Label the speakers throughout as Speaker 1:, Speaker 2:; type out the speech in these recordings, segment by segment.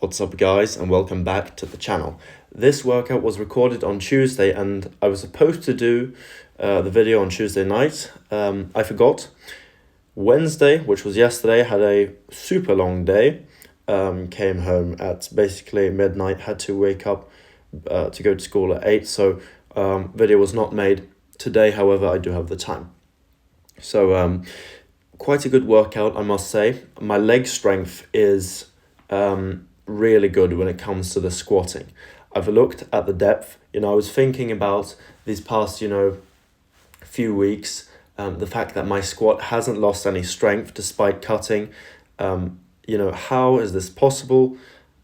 Speaker 1: What's up guys, and welcome back to the channel. This workout was recorded on Tuesday and I was supposed to do the video on Tuesday night. I forgot. Wednesday, which was yesterday, had a super long day. Came home at basically midnight, had to wake up to go to school at 8, so video was not made. Today, however, I do have the time. So quite a good workout, I must say. My leg strength is really good when it comes to the squatting. I've looked at the depth. I was thinking about these past, few weeks, the fact that my squat hasn't lost any strength despite cutting. How is this possible?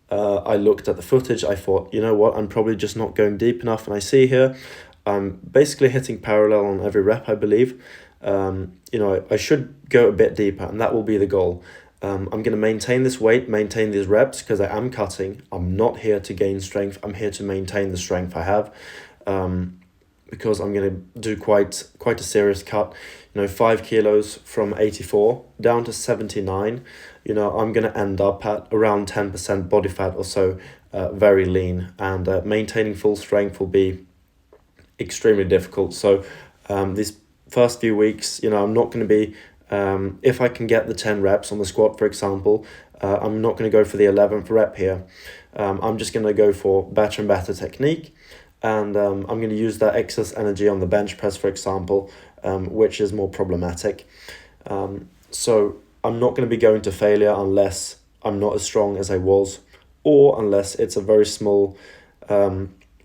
Speaker 1: I looked at the footage. I thought, you know what, I'm probably just not going deep enough. And I see here, I'm basically hitting parallel on every rep, I believe. I should go a bit deeper, and that will be the goal. I'm going to maintain this weight, maintain these reps, because I am cutting. I'm not here to gain strength. I'm here to maintain the strength I have, because I'm going to do quite a serious cut. 5 kilos from 84 down to 79. I'm going to end up at around 10% body fat or so, very lean, and maintaining full strength will be extremely difficult. So these first few weeks, I'm not going to be, if I can get the 10 reps on the squat, for example, I'm not going to go for the 11th rep here. I'm just going to go for better and better technique, and I'm going to use that excess energy on the bench press, for example, which is more problematic. So I'm not going to be going to failure unless I'm not as strong as I was, or unless it's a very small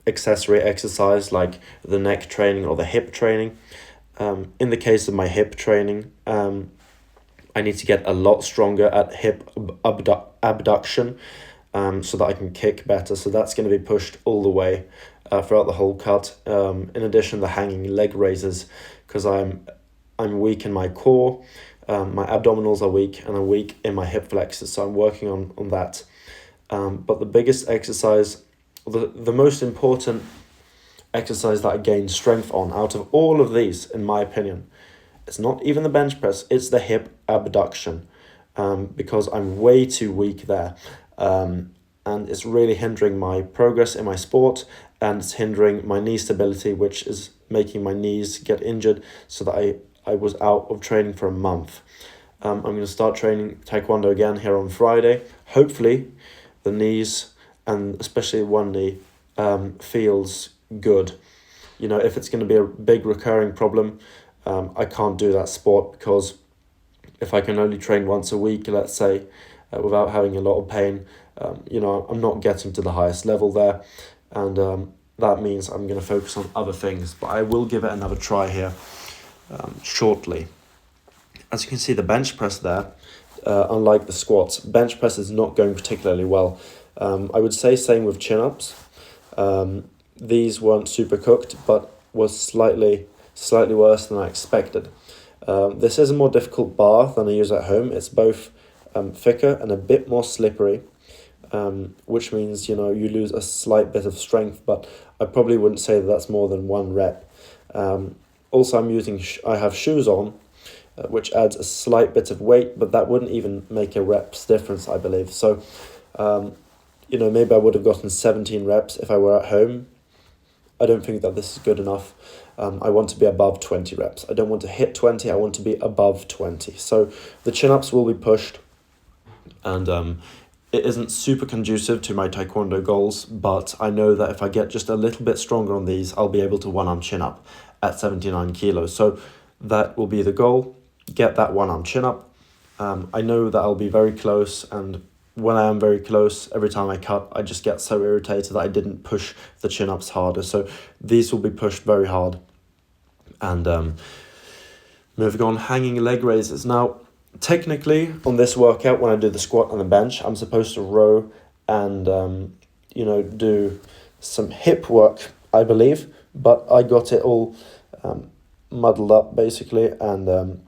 Speaker 1: accessory exercise like the neck training or the hip training. In the case of my hip training, I need to get a lot stronger at hip abduction, so that I can kick better. So that's going to be pushed all the way throughout the whole cut. In addition, the hanging leg raises, because I'm weak in my core, my abdominals are weak, and I'm weak in my hip flexors. So I'm working on that. But the biggest exercise, the most important exercise that I gain strength on out of all of these, in my opinion, it's not even the bench press, it's the hip abduction, because I'm way too weak there, and it's really hindering my progress in my sport, and it's hindering my knee stability, which is making my knees get injured, so that I was out of training for a month. I'm going to start training Taekwondo again here on Friday. Hopefully the knees, and especially one knee, feels good. If it's going to be a big recurring problem, I can't do that sport, because if I can only train once a week, let's say, without having a lot of pain, I'm not getting to the highest level there, and that means I'm going to focus on other things. But I will give it another try here shortly. As you can see, the bench press there, unlike the squats, bench press is not going particularly well. I would say same with chin-ups. These weren't super cooked, but was slightly worse than I expected. This is a more difficult bar than I use at home. It's both thicker and a bit more slippery, which means, you lose a slight bit of strength, but I probably wouldn't say that that's more than one rep. Also, I have shoes on, which adds a slight bit of weight, but that wouldn't even make a reps difference, I believe. So, maybe I would have gotten 17 reps if I were at home. I don't think that this is good enough. I want to be above 20 reps. I don't want to hit 20, I want to be above 20. So the chin-ups will be pushed, and it isn't super conducive to my Taekwondo goals, but I know that if I get just a little bit stronger on these, I'll be able to one-arm chin-up at 79 kilos. So that will be the goal, get that one-arm chin-up. I know that I'll be very close, and when I am very close, every time I cut, I just get so irritated that I didn't push the chin-ups harder. So these will be pushed very hard. And moving on, hanging leg raises. Now, technically, on this workout, when I do the squat and the bench, I'm supposed to row and, do some hip work, I believe. But I got it all muddled up, basically, and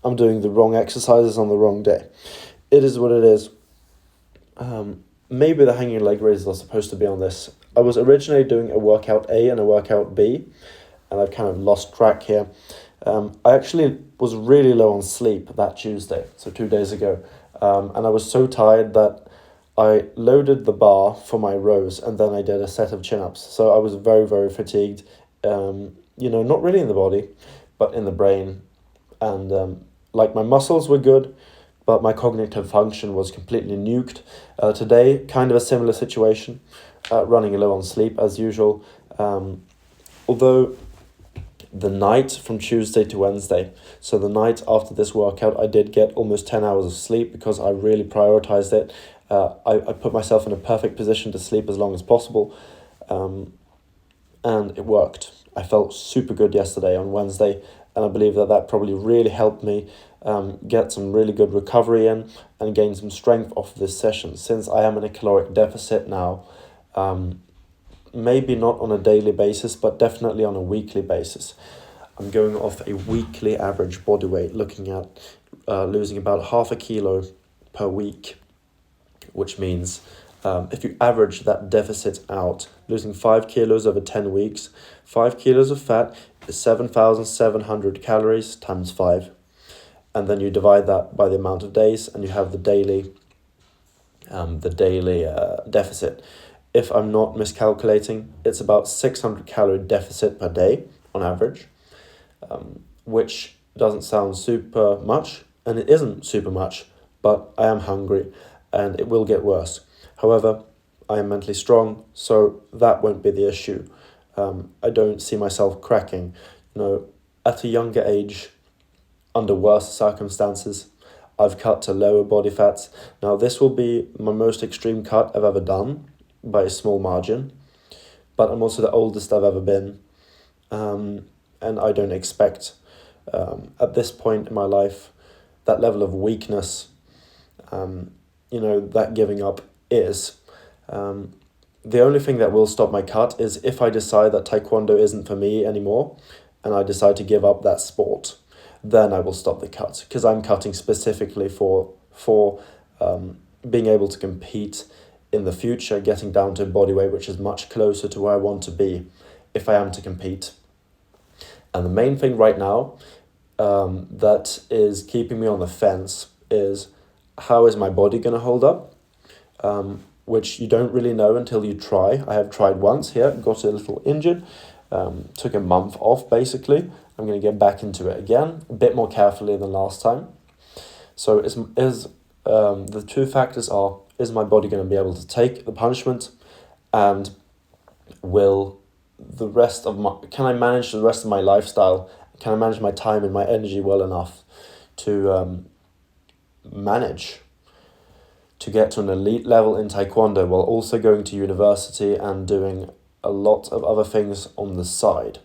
Speaker 1: I'm doing the wrong exercises on the wrong day. It is what it is. Maybe the hanging leg raises are supposed to be on this. I was originally doing a workout A and a workout B, and I've kind of lost track here. I actually was really low on sleep that Tuesday, so 2 days ago, and I was so tired that I loaded the bar for my rows and then I did a set of chin-ups. So I was very, very fatigued, not really in the body, but in the brain. And like my muscles were good, but my cognitive function was completely nuked. Today, kind of a similar situation, running low on sleep as usual. Although the night from Tuesday to Wednesday, so the night after this workout, I did get almost 10 hours of sleep because I really prioritized it. I put myself in a perfect position to sleep as long as possible, and it worked. I felt super good yesterday on Wednesday, and I believe that probably really helped me get some really good recovery in and gain some strength off this session, since I am in a caloric deficit now. Maybe not on a daily basis, but definitely on a weekly basis. I'm going off a weekly average body weight, looking at losing about 0.5 kilo per week, which means if you average that deficit out, losing 5 kilos over 10 weeks, 5 kilos of fat is 7,700 calories times 5. And then you divide that by the amount of days and you have the daily deficit. If I'm not miscalculating, it's about 600 calorie deficit per day on average, which doesn't sound super much, and it isn't super much, but I am hungry and it will get worse. However, I am mentally strong, so that won't be the issue. I don't see myself cracking. At a younger age, under worse circumstances, I've cut to lower body fats. Now, this will be my most extreme cut I've ever done by a small margin, but I'm also the oldest I've ever been, and I don't expect at this point in my life that level of weakness, that giving up is. The only thing that will stop my cut is if I decide that Taekwondo isn't for me anymore and I decide to give up that sport, then I will stop the cut, because I'm cutting specifically for being able to compete in the future, getting down to a body weight which is much closer to where I want to be if I am to compete. And the main thing right now that is keeping me on the fence is, how is my body going to hold up? Which you don't really know until you try. I have tried once here, got a little injured, took a month off basically. I'm going to get back into it again, a bit more carefully than last time. So the two factors are, is my body going to be able to take the punishment, and can I manage the rest of my lifestyle? Can I manage my time and my energy well enough to manage to get to an elite level in Taekwondo while also going to university and doing a lot of other things on the side?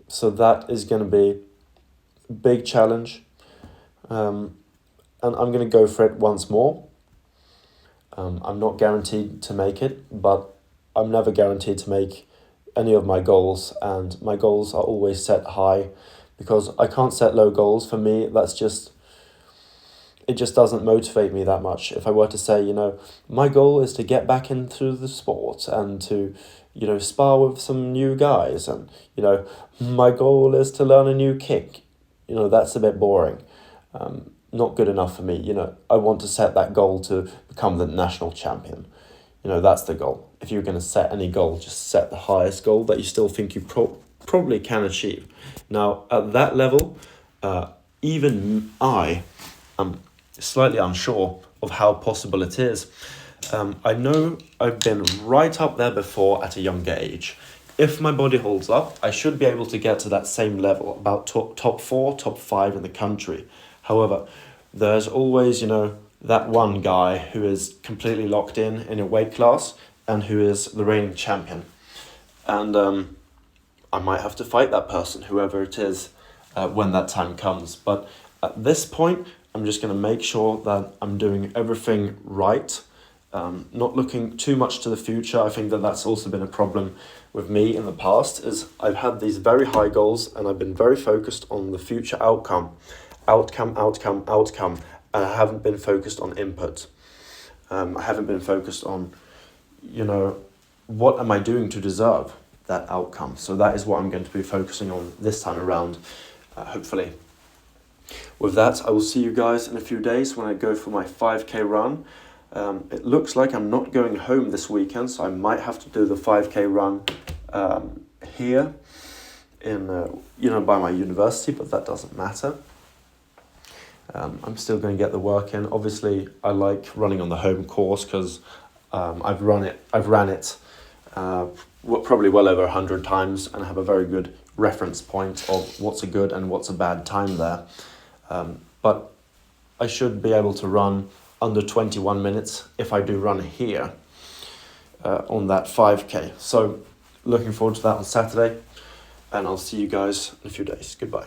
Speaker 1: So that is going to be a big challenge, and I'm going to go for it once more. I'm not guaranteed to make it, but I'm never guaranteed to make any of my goals, and my goals are always set high, because I can't set low goals. For me, it just doesn't motivate me that much. If I were to say, my goal is to get back into the sport and to, spar with some new guys, and, my goal is to learn a new kick, that's a bit boring. Not good enough for me. I want to set that goal to become the national champion. That's the goal. If you're going to set any goal, just set the highest goal that you still think you probably can achieve. Now, at that level, even I am slightly unsure of how possible it is. I know I've been right up there before at a younger age. If my body holds up, I should be able to get to that same level, about top 4, top 5 in the country. However, there's always, that one guy who is completely locked in a weight class and who is the reigning champion. And I might have to fight that person, whoever it is, when that time comes. But at this point, I'm just going to make sure that I'm doing everything right, not looking too much to the future. I think that that's also been a problem with me in the past, is I've had these very high goals and I've been very focused on the future outcome, and I haven't been focused on input. I haven't been focused on, what am I doing to deserve that outcome? So that is what I'm going to be focusing on this time around, hopefully. With that, I will see you guys in a few days when I go for my 5K run. It looks like I'm not going home this weekend, so I might have to do the 5K run here in by my university, but that doesn't matter. I'm still going to get the work in. Obviously, I like running on the home course because I've ran it probably well over 100 times and have a very good reference point of what's a good and what's a bad time there. But I should be able to run under 21 minutes if I do run here on that 5K. So looking forward to that on Saturday, and I'll see you guys in a few days. Goodbye.